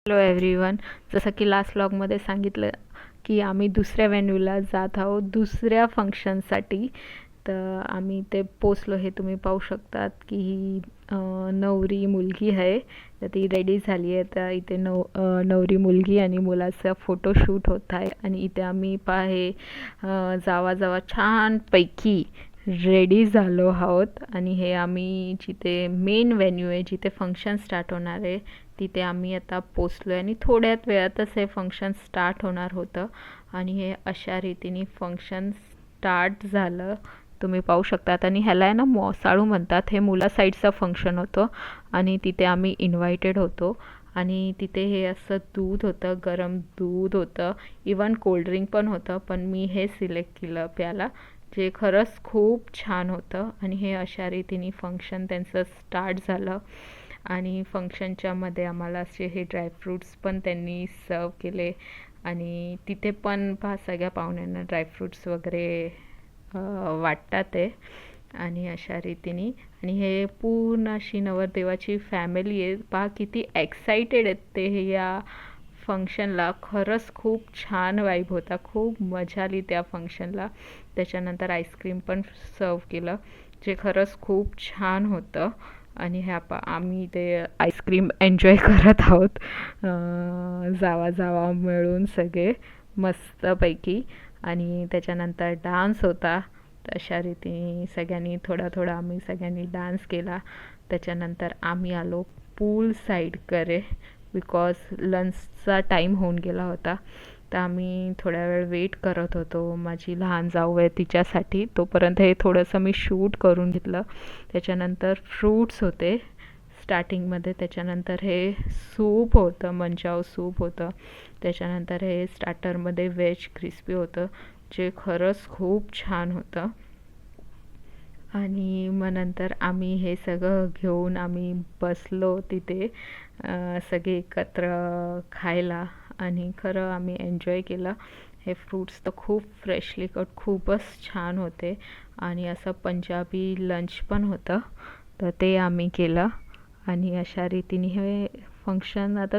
Hello everyone. जसं की last व्लॉगमध्ये सांगितलं की आम्ही दुसऱ्या व्हेन्यूला जात आहोत दुसऱ्या फंक्शनसाठी. तर आम्ही ते पोचलो. हे तुम्ही पाहू शकतात की ही नवरी मुलगी आहे. तर ती रेडी झाली आहे. तर इथे नवरी मुलगी आणि मुलाचा फोटोशूट होत आहे. आणि इथे आम्ही जावा जावा छानपैकी रेडी झालो आहोत. आणि हे आम्ही जिथे मेन व्हेन्यू आहे, जिथे फंक्शन स्टार्ट होणार आहे, तिथे आम्ही आता पोचलो आहे. आणि थोड्यात वेळातच हे फंक्शन स्टार्ट होणार होतं. आणि हे अशा रीतीने फंक्शन स्टार्ट झालं, तुम्ही पाहू शकतात. आणि ह्याला आहे ना मोसाळू म्हणतात. हे मुला साईडचं फंक्शन होतं आणि तिथे आम्ही इन्व्हायटेड होतो. आणि तिथे हे असं दूध होतं, गरम दूध होतं, इवन कोल्ड्रिंक पण होतं. पण मी हे सिलेक्ट केलं प्यायला, जे खरंच खूप छान होतं. आणि हे अशा रीतीने फंक्शन त्यांचं स्टार्ट झालं. आणि फंक्शनच्या मध्ये आम्हाला असे हे ड्रायफ्रूट्स पण त्यांनी सर्व केले. आणि तिथे पण पहा सगळ्या पाहुण्यांना ड्रायफ्रूट्स वगैरे वाटतात आहे. आणि अशा रीतीने आणि हे पूर्ण अशी नवरदेवाची फॅमिली आहे. पहा किती एक्साइटेड आहेत ते या फंक्शनला. खरंच खूप छान वाईब होता, खूप मजा आली त्या फंक्शनला. त्याच्यानंतर आईस्क्रीम पण सर्व केलं, जे खरंच खूप छान होतं. आणि आम्ही ते आईस्क्रीम एन्जॉय करत आहोत, जावा जावा मिळून सगळे मस्तपैकी. आणि त्याच्यानंतर डान्स होता. अशा रीतीने सगळ्यांनी थोडा थोडा आम्ही सगळ्यांनी डान्स केला. त्याच्यानंतर आम्ही आलो पूल साईडकडे, बिकॉज लंचचा टाईम होऊन गेला होता. तर आम्ही थोड्या वेळ वेट करत होतो. माझी लहान जाऊ आहे तिच्यासाठी. तोपर्यंत हे थोडंसं मी शूट करून घेतलं. त्याच्यानंतर फ्रूट्स होते स्टार्टिंगमध्ये. त्याच्यानंतर हे सूप होतं, मंचाव सूप होतं. त्याच्यानंतर हे स्टार्टरमध्ये व्हेज क्रिस्पी होतं, जे खरंच खूप छान होतं. आणि मग नंतर आम्ही हे सगळं घेऊन आम्ही बसलो तिथे सगळे एकत्र खायला. आणि खरं आम्ही एन्जॉय केलं. हे फ्रूट्स तर खूप फ्रेशली कट, खूपच छान होते. आणि असं पंजाबी लंच पण होतं, तर ते आम्ही केलं. आणि अशा रीतीने हे फंक्शन आता